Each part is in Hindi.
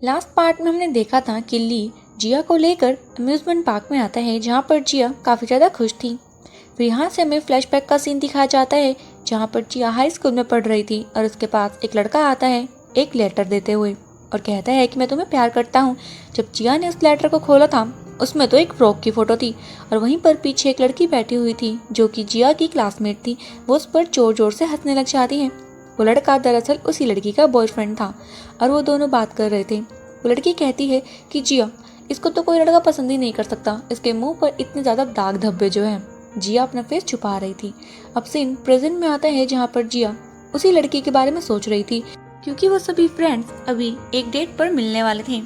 लास्ट पार्ट में हमने देखा था कि ली जिया को लेकर अम्यूजमेंट पार्क में आता है, जहाँ पर जिया काफ़ी ज़्यादा खुश थी। फिर यहाँ से हमें फ्लैशबैक का सीन दिखाया जाता है, जहाँ पर जिया हाई स्कूल में पढ़ रही थी और उसके पास एक लड़का आता है एक लेटर देते हुए और कहता है कि मैं तुम्हें प्यार करता हूँ। जब जिया ने उस लेटर को खोला था, उसमें तो एक फ्रॉक की फ़ोटो थी और वहीं पर पीछे एक लड़की बैठी हुई थी जो कि जिया की क्लासमेट थी। वो उस पर ज़ोर ज़ोर से हंसने लग जाती है। वो लड़का दरअसल उसी लड़की का बॉयफ्रेंड था और वो दोनों बात कर रहे थे। वो लड़की कहती है कि जिया, इसको तो कोई लड़का पसंद ही नहीं कर सकता, इसके मुंह पर इतने ज़्यादा दाग धब्बे जो हैं। जिया अपना फेस छुपा रही थी। अब सीन प्रेजेंट में आता है, जहाँ पर जिया उसी लड़की के बारे में सोच रही थी, क्योंकि वो सभी फ्रेंड्स अभी एक डेट पर मिलने वाले थे।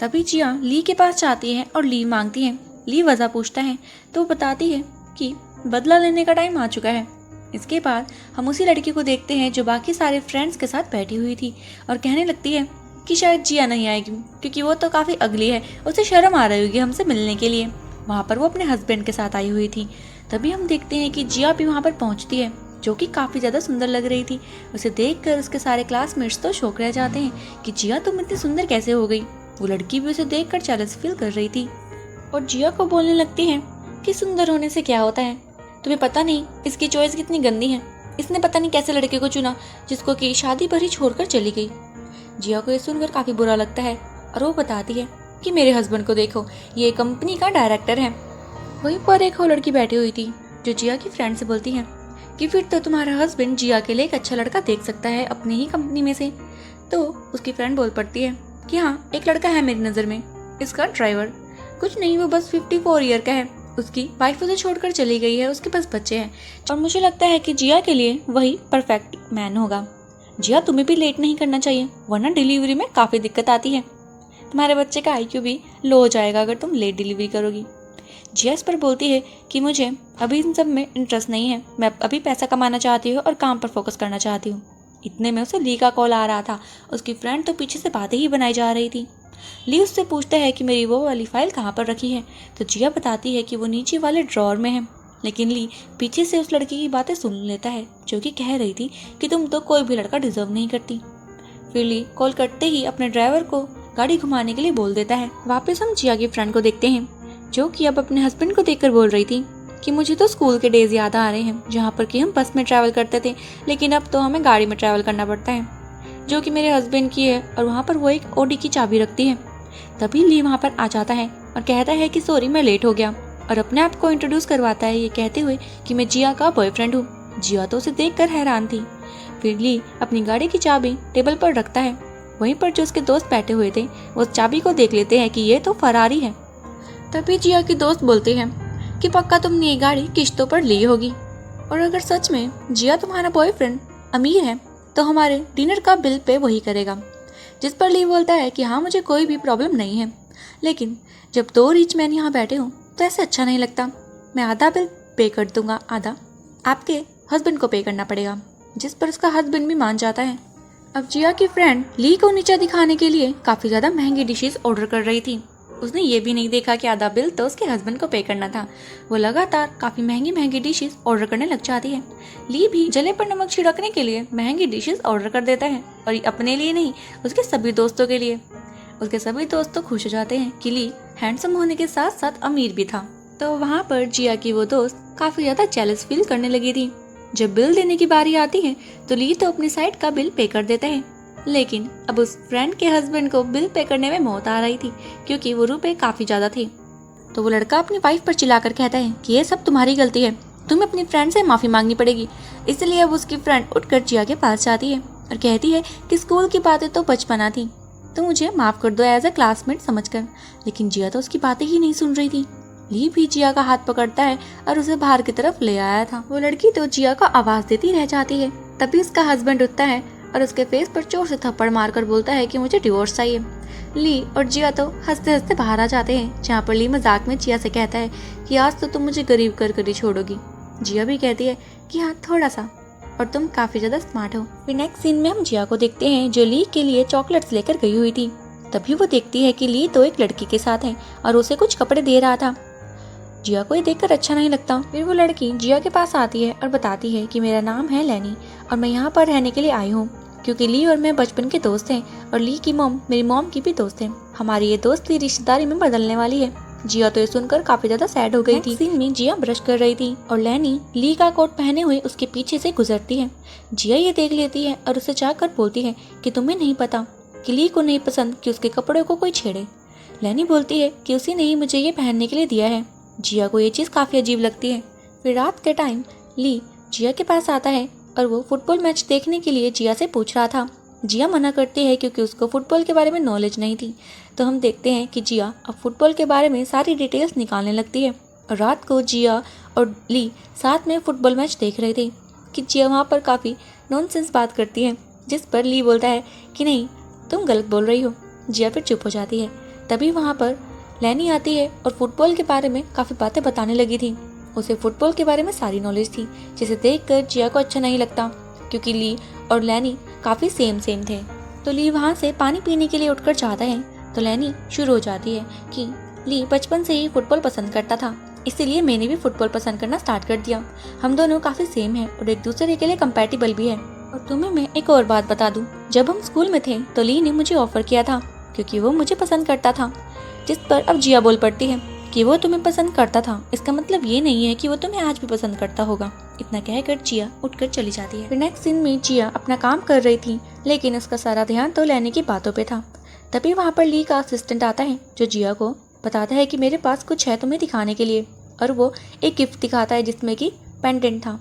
तभी जिया ली के पास जाती है और लीव मांगती है। ली वजह पूछता है तो वो बताती है कि बदला लेने का टाइम आ चुका है। इसके बाद हम उसी लड़की को देखते हैं जो बाकी सारे फ्रेंड्स के साथ बैठी हुई थी और कहने लगती है कि शायद जिया नहीं आएगी क्योंकि वो तो काफ़ी अगली है, उसे शर्म आ रही होगी हमसे मिलने के लिए। वहाँ पर वो अपने हस्बैंड के साथ आई हुई थी। तभी हम देखते हैं कि जिया भी वहाँ पर पहुँचती है, जो कि काफ़ी ज़्यादा सुंदर लग रही थी। उसे देखकर उसके सारे क्लासमेट्स तो शौक रह जाते हैं कि जिया तुम इतनी सुंदर कैसे हो गई। वो लड़की भी उसे देखकर जेलस फील कर रही थी और जिया को बोलने लगती है कि सुंदर होने से क्या होता है, तुम्हें पता नहीं इसकी चॉइस कितनी गंदी है। इसने पता नहीं कैसे लड़के को चुना जिसको कि शादी पर ही छोड़कर चली गई। जिया को ये सुनकर काफ़ी बुरा लगता है और वो बताती है कि मेरे हस्बैंड को देखो, ये कंपनी का डायरेक्टर है। वहीं पर एक और लड़की बैठी हुई थी जो जिया की फ्रेंड से बोलती है कि फिर तो तुम्हारा हस्बैंड जिया के लिए एक अच्छा लड़का देख सकता है अपनी ही कंपनी में से। तो उसकी फ्रेंड बोल पड़ती है कि हाँ, एक लड़का है मेरी नज़र में, इसका ड्राइवर। कुछ नहीं, वो बस 54 ईयर का है, उसकी वाइफ उसे छोड़कर चली गई है, उसके पास बच्चे हैं और मुझे लगता है कि जिया के लिए वही परफेक्ट मैन होगा। जिया, तुम्हें भी लेट नहीं करना चाहिए वरना डिलीवरी में काफ़ी दिक्कत आती है। तुम्हारे बच्चे का IQ भी लो हो जाएगा अगर तुम लेट डिलीवरी करोगी। जिया इस पर बोलती है कि मुझे अभी इन सब में इंटरेस्ट नहीं है, मैं अभी पैसा कमाना चाहती हूँ और काम पर फोकस करना चाहती हूँ। इतने में उसे ली का कॉल आ रहा था। उसकी फ्रेंड तो पीछे से बातें ही बनाई जा रही थी। ली उससे पूछता है कि मेरी वो वाली फाइल कहाँ पर रखी है, तो जिया बताती है कि वो नीचे वाले ड्रॉर में है। लेकिन ली पीछे से उस लड़की की बातें सुन लेता है जो कि कह रही थी कि तुम तो कोई भी लड़का डिजर्व नहीं करती। फिर ली कॉल करते ही अपने ड्राइवर को गाड़ी घुमाने के लिए बोल देता है। वापस हम जिया की फ्रेंड को देखते हैं जो कि अब अपने हस्बैंड को देखकर बोल रही थी कि मुझे तो स्कूल के डेज याद आ रहे हैं जहाँ पर कि हम बस में ट्रैवल करते थे, लेकिन अब तो हमें गाड़ी में ट्रैवल करना पड़ता है, जो कि मेरे हस्बैंड की है और वहाँ पर वो एक ऑडी की चाबी रखती है। तभी ली वहाँ पर आ जाता है और कहता है कि सॉरी मैं लेट हो गया और अपने आप को इंट्रोड्यूस करवाता है, ये कहते हुए कि मैं जिया का बॉयफ्रेंड हूँ। जिया तो उसे देखकर हैरान थी। फिर ली अपनी गाड़ी की चाबी टेबल पर रखता है। वहीं पर जो उसके दोस्त बैठे हुए थे वो उस चाबी को देख लेते हैं कि ये तो फरारी है। तभी जिया की दोस्त बोलते हैं कि पक्का तुमने ये गाड़ी किश्तों पर ली होगी, और अगर सच में जिया तुम्हारा बॉयफ्रेंड अमीर है तो हमारे डिनर का बिल पे वही करेगा। जिस पर ली बोलता है कि हाँ, मुझे कोई भी प्रॉब्लम नहीं है, लेकिन जब 2 रिच मैन यहाँ बैठे हों तो ऐसे अच्छा नहीं लगता। मैं आधा बिल पे कर दूंगा, आधा आपके हस्बैंड को पे करना पड़ेगा। जिस पर उसका हस्बैंड भी मान जाता है। अब जिया की फ्रेंड ली को नीचा दिखाने के लिए काफ़ी ज़्यादा महंगी डिशेस ऑर्डर कर रही थी। उसने ये भी नहीं देखा कि आधा बिल तो उसके हस्बैंड को पे करना था। वो लगातार काफ़ी महंगी महंगी डिशेस ऑर्डर करने लग जाती है। ली भी जले पर नमक छिड़कने के लिए महंगी डिशेस ऑर्डर कर देता है, और अपने लिए नहीं, उसके सभी दोस्तों के लिए। उसके सभी दोस्त तो खुश हो जाते हैं कि ली हैंडसम होने के साथ साथ अमीर भी था। तो वहाँ पर जिया की वो दोस्त काफ़ी ज़्यादा जेलस फील करने लगी थी। जब बिल देने की बारी आती है तो ली तो अपनी साइड का बिल पे कर देता है, लेकिन अब उस फ्रेंड के हस्बैंड को बिल पे करने में मौत आ रही थी क्योंकि वो रुपए काफ़ी ज़्यादा थे। तो वो लड़का अपनी वाइफ पर चिल्लाकर कहता है कि ये सब तुम्हारी गलती है, तुम्हें अपनी फ्रेंड से माफ़ी मांगनी पड़ेगी। इसलिए अब उसकी फ्रेंड उठकर जिया के पास जाती है और कहती है कि स्कूल की बातें तो बचपना थी, तो मुझे माफ़ कर दो एज अ क्लासमेट समझकर। लेकिन जिया तो उसकी बातें ही नहीं सुन रही थी। ली भी जिया का हाथ पकड़ता है और उसे बाहर की तरफ ले आया था। वो लड़की तो जिया को आवाज़ देती रह जाती है। तभी उसका हस्बैंड उठता है और उसके फेस पर जोर से थप्पड़ मारकर बोलता है कि मुझे डिवोर्स चाहिए। ली और जिया तो हंसते हंसते बाहर आ जाते हैं, जहाँ पर ली मजाक में जिया से कहता है कि आज तो तुम मुझे गरीब कर ही छोड़ोगी। जिया भी कहती है कि हाँ, थोड़ा सा, और तुम काफ़ी ज़्यादा स्मार्ट हो। फिर नेक्स्ट सीन में हम जिया को देखते हैं जो ली के लिए चॉकलेट्स लेकर गई हुई थी। तभी वो देखती है कि ली तो एक लड़की के साथ है और उसे कुछ कपड़े दे रहा था। जिया को ये देखकर अच्छा नहीं लगता। फिर वो लड़की जिया के पास आती है और बताती है कि मेरा नाम है लेनी और मैं यहाँ पर रहने के लिए आई हूँ। क्योंकि ली और मैं बचपन के दोस्त हैं और ली की मॉम मेरी मॉम की भी दोस्त है। हमारी ये दोस्ती रिश्तेदारी में बदलने वाली है। जिया तो ये सुनकर काफी ज्यादा सैड हो गई थी। सीन में जिया ब्रश कर रही थी और लैनी ली का कोट पहने हुए उसके पीछे से गुजरती है। जिया ये देख लेती है और उसे जाकर बोलती है कि तुम्हें नहीं पता कि ली को नहीं पसंद कि उसके कपड़ों को कोई छेड़े। लैनी बोलती है कि उसी ने ही मुझे ये पहनने के लिए दिया है। जिया को ये चीज़ काफ़ी अजीब लगती है। फिर रात के टाइम ली जिया के पास आता है और वो फुटबॉल मैच देखने के लिए जिया से पूछ रहा था। जिया मना करती है क्योंकि उसको फुटबॉल के बारे में नॉलेज नहीं थी। तो हम देखते हैं कि जिया अब फुटबॉल के बारे में सारी डिटेल्स निकालने लगती है। और रात को जिया और ली साथ में फुटबॉल मैच देख रहे थे कि जिया वहाँ पर काफ़ी नॉनसेंस बात करती है, जिस पर ली बोलता है कि नहीं तुम गलत बोल रही हो। जिया फिर चुप हो जाती है। तभी वहाँ पर लैनी आती है और फुटबॉल के बारे में काफ़ी बातें बताने लगी थी। उसे फुटबॉल के बारे में सारी नॉलेज थी, जिसे देखकर जिया को अच्छा नहीं लगता क्योंकि ली और लैनी काफ़ी सेम थे। तो ली वहाँ से पानी पीने के लिए उठकर जाता है तो लैनी शुरू हो जाती है कि ली बचपन से ही फुटबॉल पसंद करता था, इसीलिए मैंने भी फुटबॉल पसंद करना स्टार्ट कर दिया। हम दोनों काफ़ी सेम हैं और एक दूसरे के लिए कंपैटिबल भी है। और तुम्हें मैं एक और बात बता दूं, जब हम स्कूल में थे तो ली ने मुझे ऑफर किया था क्योंकि वो मुझे पसंद करता था। जिस पर अब जिया बोल पड़ती है कि वो तुम्हें पसंद करता था, इसका मतलब ये नहीं है कि वो तुम्हें आज भी पसंद करता होगा। इतना कहकर जिया उठकर चली जाती है। फिर नेक्स्ट सीन में जिया अपना काम कर रही थी, लेकिन उसका सारा ध्यान तो लैनी की बातों पे था। तभी वहाँ पर ली का असिस्टेंट आता है जो जिया को बताता है कि मेरे पास कुछ है तुम्हें दिखाने के लिए, और वो एक गिफ्ट दिखाता है जिसमें कि पेंडेंट था।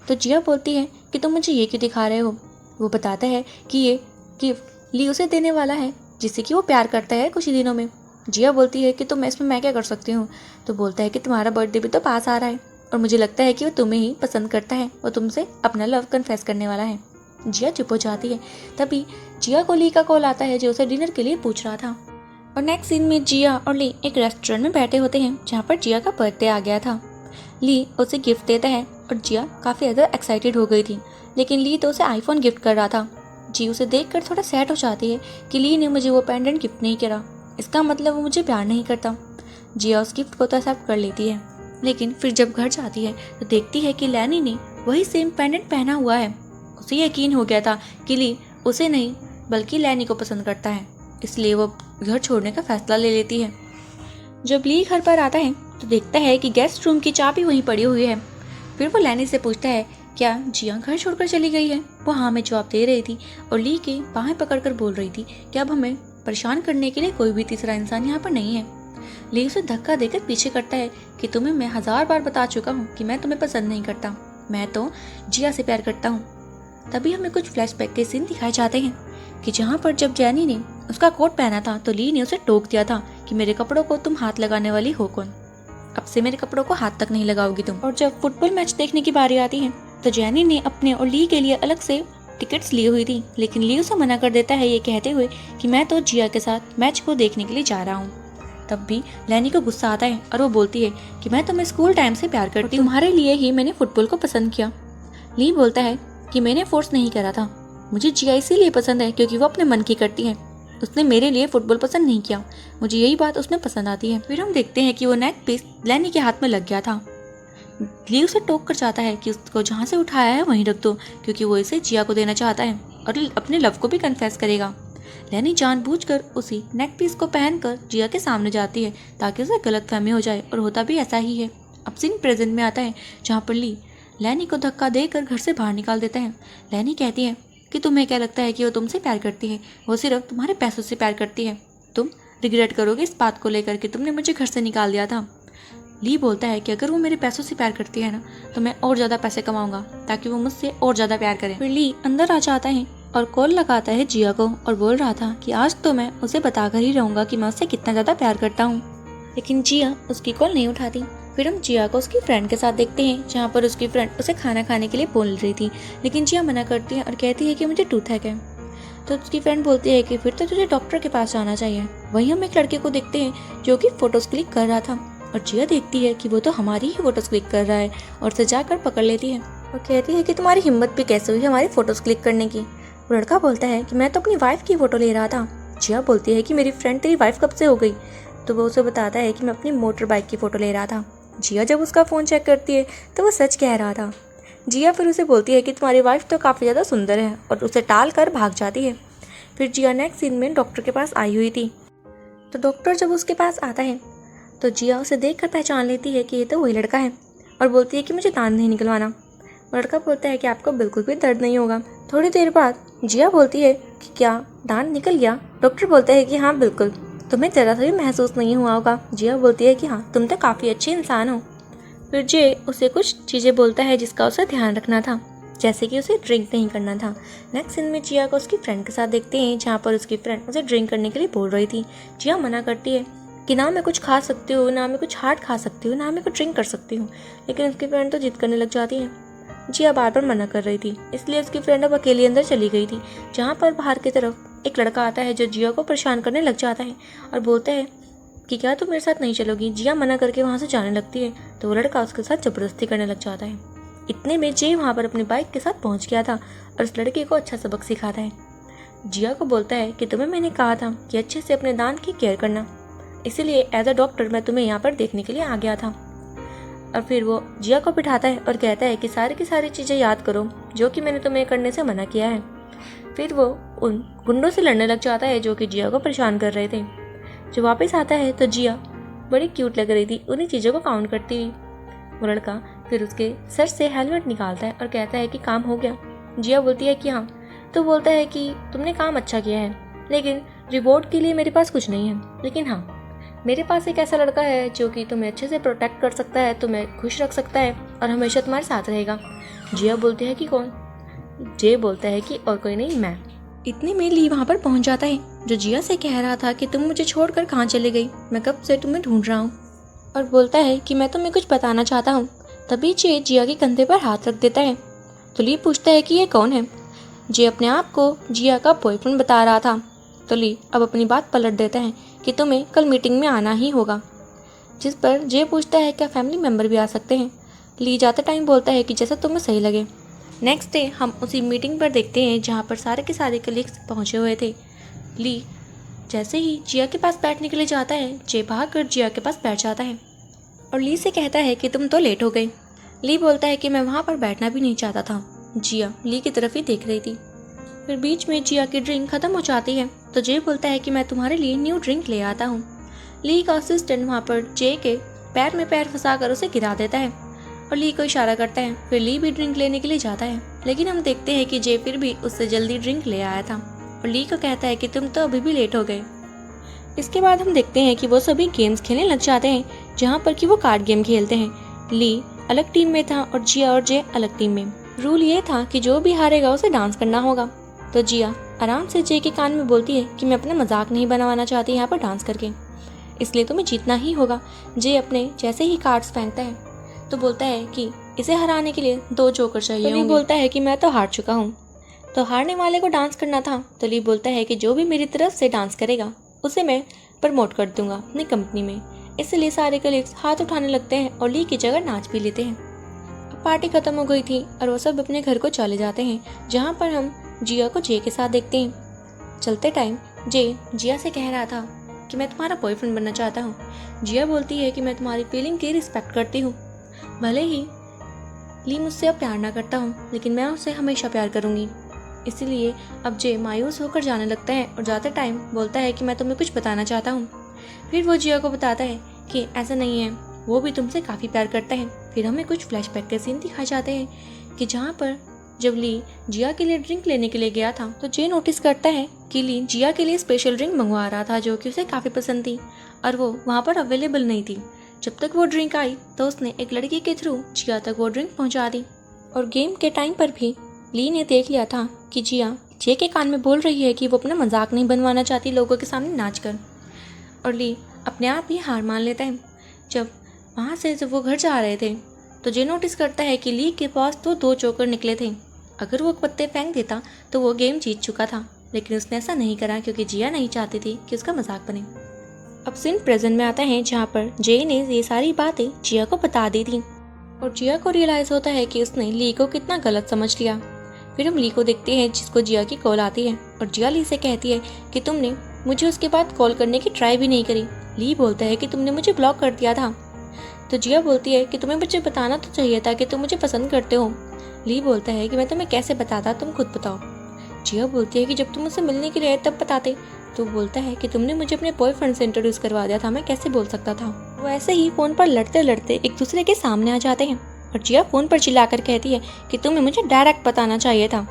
तो जिया बोलती है कि तुम मुझे ये क्यों दिखा रहे हो। वो बताता है कि ये गिफ्ट ली उसे देने वाला है जिससे कि वो प्यार करता है कुछ ही दिनों में। जिया बोलती है कि तुम इसमें मैं क्या कर सकती हूँ। तो बोलता है कि तुम्हारा बर्थडे भी तो पास आ रहा है और मुझे लगता है कि वो तुम्हें ही पसंद करता है, वो तुमसे अपना लव कन्फेस करने वाला है। जिया चुप हो जाती है। तभी जिया को ली का कॉल आता है जो उसे डिनर के लिए पूछ रहा था। और नेक्स्ट सीन में जिया और ली एक रेस्टोरेंट में बैठे होते हैं जहाँ पर जिया का बर्थडे आ गया था। ली उसे गिफ्ट देता है और जिया काफ़ी ज़्यादा एक्साइटेड हो गई थी, लेकिन ली तो उसे आईफोन गिफ्ट कर रहा था। जी उसे देखकर थोड़ा सैड हो जाती है कि ली ने मुझे वो पेंडेंट गिफ्ट नहीं करा, इसका मतलब वो मुझे प्यार नहीं करता। जिया उस गिफ्ट को तो एक्सेप्ट कर लेती है, लेकिन फिर जब घर जाती है तो देखती है कि लैनी ने वही सेम पेंडेंट पहना हुआ है। उसे यकीन हो गया था कि ली उसे नहीं बल्कि लैनी को पसंद करता है, इसलिए वो घर छोड़ने का फैसला ले लेती है। जब ली घर पर आता है तो देखता है कि गेस्ट रूम की चाबी वहीं पड़ी हुई है। फिर वो लैनी से पूछता है क्या जिया घर छोड़कर चली गई है। वो हाँ में जवाब दे रही थी और ली की बाहें पकड़कर बोल रही थी कि अब हमें परेशान करने के लिए कोई भी तीसरा इंसान यहाँ पर नहीं है। ली उसे धक्का देकर पीछे करता है कि तुम्हें मैं 1000 बार बता चुका हूँ कि मैं तुम्हें पसंद नहीं करता, मैं तो जिया से प्यार करता हूँ। तभी हमें कुछ फ्लैशबैक के सीन दिखाए जाते हैं कि जहाँ पर जब जैनी ने उसका कोट पहना था तो ली ने उसे टोक दिया था कि मेरे कपड़ों को तुम हाथ लगाने वाली हो कौन, अब से मेरे कपड़ों को हाथ तक नहीं लगाओगी तुम। और जब फुटबॉल मैच देखने की बारी आती है तो जैनी ने अपने और ली के लिए अलग से टिकट्स ली हुई थी, लेकिन ली उसे मना कर देता है ये कहते हुए कि मैं तो जिया के साथ मैच को देखने के लिए जा रहा हूँ। तब भी लैनी को गुस्सा आता है और वो बोलती है कि मैं तुम्हें स्कूल टाइम से प्यार करती हूँ, तुम्हारे लिए ही मैंने फुटबॉल को पसंद किया। ली बोलता है कि मैंने फोर्स नहीं करा था, मुझे जिया इसीलिए पसंद है क्योंकि वो अपने मन की करती है, उसने मेरे लिए फुटबॉल पसंद नहीं किया, मुझे यही बात उसमें पसंद आती है। फिर हम देखते हैं कि वो नेक पीस लैनी के हाथ में लग गया था। ली उसे टोक कर चाहता है कि उसको जहाँ से उठाया है वहीं रख दो क्योंकि वो इसे जिया को देना चाहता है और अपने लव को भी कन्फेस करेगा। लैनी जानबूझकर उसी नेक पीस को पहनकर जिया के सामने जाती है ताकि उसे गलतफहमी हो जाए, और होता भी ऐसा ही है। अब सीन प्रेजेंट में आता है जहाँ पर ली लैनी को धक्का देकर घर से बाहर निकाल देता है। लैनी कहती है कि तुम्हें क्या लगता है कि वो तुमसे प्यार करती है, वो सिर्फ तुम्हारे पैसों से प्यार करती है, तुम रिग्रेट करोगे इस बात को लेकर कि तुमने मुझे घर से निकाल दिया था। ली बोलता है कि अगर वो मेरे पैसों से प्यार करती है ना तो मैं और ज़्यादा पैसे कमाऊंगा ताकि वो मुझसे और ज़्यादा प्यार करे। फिर ली अंदर आ जाता है और कॉल लगाता है जिया को और बोल रहा था कि आज तो मैं उसे बताकर ही रहूँगा कि मैं उससे कितना ज़्यादा प्यार करता हूँ, लेकिन जिया उसकी कॉल नहीं उठाती। फिर हम जिया को उसकी फ्रेंड के साथ देखते हैं जहाँ पर उसकी फ्रेंड उसे खाना खाने के लिए बोल रही थी, लेकिन जिया मना करती है और कहती है कि मुझे टूथैक है। तो उसकी फ्रेंड बोलती है कि फिर तो तुझे डॉक्टर के पास जाना चाहिए। वहीं हम एक लड़के को देखते हैं जो कि फोटोज क्लिक कर रहा था और जिया देखती है कि वो तो हमारी ही फोटोज क्लिक कर रहा है और उसे जाकर पकड़ लेती है और कहती है कि तुम्हारी हिम्मत भी कैसे हुई हमारी फोटोज क्लिक करने की। वो लड़का बोलता है कि मैं तो अपनी वाइफ की फ़ोटो ले रहा था। जिया बोलती है कि मेरी फ्रेंड तेरी वाइफ कब से हो गई। तो वो उसे बताता है कि मैं अपनी मोटर बाइक की फ़ोटो ले रहा था। जिया जब उसका फ़ोन चेक करती है तो वो सच कह रहा था। जिया फिर उसे बोलती है कि तुम्हारी वाइफ तो काफ़ी ज़्यादा सुंदर है और उसे टाल कर भाग जाती है। फिर जिया नेक्स्ट सीन में डॉक्टर के पास आई हुई थी। तो डॉक्टर जब उसके पास आता है तो जिया उसे देख कर पहचान लेती है कि ये तो वही लड़का है और बोलती है कि मुझे दांत नहीं निकलवाना। लड़का बोलता है कि आपको बिल्कुल भी दर्द नहीं होगा। थोड़ी देर बाद जिया बोलती है कि क्या दांत निकल गया? डॉक्टर बोलता है कि हाँ बिल्कुल, तुम्हें जरा सा भी महसूस नहीं हुआ होगा। जिया बोलती है कि हाँ, तुम तो काफ़ी अच्छे इंसान हो। फिर जे उसे कुछ चीज़ें बोलता है जिसका उसे ध्यान रखना था, जैसे कि उसे ड्रिंक नहीं करना था। नेक्स्ट सीन में जिया को उसकी फ्रेंड के साथ देखते हैं, जहाँ पर उसकी फ्रेंड उसे ड्रिंक करने के लिए बोल रही थी। जिया मना करती है कि ना मैं कुछ खा सकती हूँ, ना मैं कुछ हार्ड खा सकती हूँ, ना मैं कुछ ड्रिंक कर सकती हूँ, लेकिन उसकी फ्रेंड तो जिद करने लग जाती है। जिया बार बार मना कर रही थी, इसलिए उसकी फ्रेंड अब अकेली अंदर चली गई थी, जहाँ पर बाहर की तरफ एक लड़का आता है जो जिया को परेशान करने लग जाता है और बोलता है कि क्या तुम मेरे साथ नहीं चलोगी। जिया मना करके वहाँ से जाने लगती है तो वो लड़का उसके साथ जबरदस्ती करने लग जाता है। इतने में जे वहाँ पर अपनी बाइक के साथ पहुँच गया था और उस लड़के को अच्छा सबक सिखाता है। जिया को बोलता है कि तुम्हें मैंने कहा था कि अच्छे से अपने दांत की केयर करना, इसीलिए एज अ डॉक्टर मैं तुम्हें यहाँ पर देखने के लिए आ गया था। और फिर वो जिया को बिठाता है और कहता है कि सारी की सारी चीज़ें याद करो जो कि मैंने तुम्हें करने से मना किया है। फिर वो उन गुंडों से लड़ने लग जाता है जो कि जिया को परेशान कर रहे थे। जब वापस आता है तो जिया बड़ी क्यूट लग रही थी उन्हीं चीज़ों को काउंट करती हुई। वो लड़का फिर उसके सर से हेलमेट निकालता है और कहता है कि काम हो गया। जिया बोलती है कि हाँ। तो बोलता है कि तुमने काम अच्छा किया है, लेकिन रिवॉर्ड के लिए मेरे पास कुछ नहीं है, लेकिन हाँ मेरे पास एक ऐसा लड़का है जो कि तुम्हें अच्छे से प्रोटेक्ट कर सकता है, तुम्हें खुश रख सकता है और हमेशा तुम्हारे साथ रहेगा। जिया बोलती है कि कौन? जे बोलता है कि और कोई नहीं, मैं। इतने में ली वहाँ पर पहुँच जाता है जो जिया से कह रहा था कि तुम मुझे छोड़कर कहाँ चले गई, मैं कब से तुम्हें ढूंढ रहा हूँ, और बोलता है कि मैं तुम्हें कुछ बताना चाहता हूँ। तभी जे जिया के कंधे पर हाथ रख देता है। तो ली पूछता है कि ये कौन है। जे अपने आप को जिया का बॉयफ्रेंड बता रहा था। तो ली अब अपनी बात पलट देता है कि तुम्हें कल मीटिंग में आना ही होगा, जिस पर जे पूछता है क्या फैमिली मेम्बर भी आ सकते हैं। ली जाते टाइम बोलता है कि जैसा तुम्हें सही लगे। नेक्स्ट डे हम उसी मीटिंग पर देखते हैं जहाँ पर सारे के सारे कलीग्स पहुँचे हुए थे। ली जैसे ही जिया के पास बैठने के लिए जाता है, जे भाग कर जिया के पास बैठ जाता है और ली से कहता है कि तुम तो लेट हो गई। ली बोलता है कि मैं वहाँ पर बैठना भी नहीं चाहता था। जिया ली की तरफ ही देख रही थी। फिर बीच में जिया की ड्रिंक खत्म हो जाती है तो जे बोलता है कि मैं तुम्हारे लिए न्यू ड्रिंक ले आता हूँ। ली का असिस्टेंट वहाँ पर जे के पैर में पैर फंसा कर उसे गिरा देता है और ली को इशारा करता है। फिर ली भी ड्रिंक लेने के लिए जाता है, लेकिन हम देखते हैं कि जे फिर भी उससे जल्दी ड्रिंक ले आया था और ली को कहता है कि तुम तो अभी भी लेट हो गए। इसके बाद हम देखते हैं कि वो सभी गेम्स खेलने लग जाते हैं, जहाँ पर कि वो कार्ड गेम खेलते हैं। ली अलग टीम में था और जिया और जे अलग टीम में। रूल ये था कि जो भी हारेगा उसे डांस करना होगा। तो जिया आराम से जे के कान में बोलती है कि मैं अपना मजाक नहीं बनवाना चाहती यहाँ पर डांस करके, इसलिए तुम्हें जीतना ही होगा। जे अपने जैसे ही कार्ड्स फेंकता है तो बोलता है कि इसे हराने के लिए 2 जोकर चाहिए। तो ली बोलता है कि मैं तो हार चुका हूँ, तो हारने वाले को डांस करना था। तो ली बोलता है कि जो भी मेरी तरफ से डांस करेगा उसे मैं प्रमोट कर दूंगा अपनी कंपनी में। इसलिए सारे कलीग्स हाथ उठाने लगते हैं और ली की जगह नाच भी लेते हैं। अब पार्टी खत्म हो गई थी और वो सब अपने घर को चले जाते हैं, जहाँ पर हम जिया को जे के साथ देखते हैं। चलते टाइम जे जिया से कह रहा था कि मैं तुम्हारा बॉयफ्रेंड बनना चाहता हूँ। जिया बोलती है कि मैं तुम्हारी फीलिंग की रिस्पेक्ट करती हूँ, भले ही ली मुझसे अब प्यार ना करता हूँ, लेकिन मैं उससे हमेशा प्यार करूँगी। इसीलिए अब जे मायूस होकर जाने लगता है और जाते टाइम बोलता है कि मैं तुम्हें कुछ बताना चाहता हूँ। फिर वो जिया को बताता है कि ऐसा नहीं है, वो भी तुमसे काफ़ी प्यार करता है। फिर हमें कुछ फ्लैशबैक के सीन दिखाए जाते हैं कि जहाँ पर जब ली जिया के लिए ड्रिंक लेने के लिए गया था तो जे नोटिस करता है कि ली जिया के लिए स्पेशल ड्रिंक मंगवा रहा था जो कि उसे काफ़ी पसंद थी और वो वहाँ पर अवेलेबल नहीं थी। जब तक वो ड्रिंक आई तो उसने एक लड़की के थ्रू जिया तक वो ड्रिंक पहुँचा दी। और गेम के टाइम पर भी ली ने देख लिया था कि जिया जे के कान में बोल रही है कि वो अपना मजाक नहीं बनवाना चाहती लोगों के सामने नाच कर, और ली अपने आप ही हार मान लेता है। जब वहाँ से जब वो घर जा रहे थे तो जे नोटिस करता है कि ली के पास तो 2 जोकर निकले थे। अगर वो पत्ते फेंक देता तो वो गेम जीत चुका था, लेकिन उसने ऐसा नहीं करा क्योंकि जिया नहीं चाहती थी कि उसका मजाक बने। अब सीन प्रेजेंट में आता है जहाँ पर जे ने ये सारी बातें जिया को बता दी थी और जिया को रियलाइज होता है कि उसने ली को कितना गलत समझ लिया। फिर हम ली को देखते हैं जिसको जिया की कॉल आती है और जिया ली से कहती है कि तुमने मुझे उसके बाद कॉल करने की ट्राई भी नहीं करी। ली बोलता है कि तुमने मुझे ब्लॉक कर दिया था। तो जिया बोलती है कि तुम्हें मुझे बताना तो चाहिए था कि तुम मुझे पसंद करते हो, ली बोलता है कि मैं तुम्हें कैसे बताता, तुम खुद बताओ। जिया बोलती है कि जब तुम मुझसे मिलने के लिए आए तब बताते। तो बोलता है कि तुमने मुझे अपने बॉयफ्रेंड से इंट्रोड्यूस करवा दिया था, मैं कैसे बोल सकता था। वो ऐसे ही फ़ोन पर लड़ते लड़ते एक दूसरे के सामने आ जाते हैं और जिया फ़ोन पर चिल्लाकर कहती है कि तुम्हें मुझे डायरेक्ट बताना चाहिए था।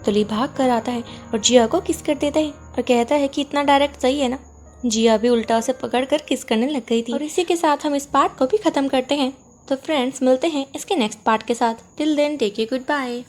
तो ली भाग कर आता है और जिया को किस कर देता है और कहता है कि इतना डायरेक्ट सही है ना। जिया भी उल्टा उसे पकड़ कर किस करने लग गई थी। और इसी के साथ हम इस पार्ट को भी ख़त्म करते हैं। तो फ्रेंड्स, मिलते हैं इसके नेक्स्ट पार्ट के साथ। Till then take a good bye.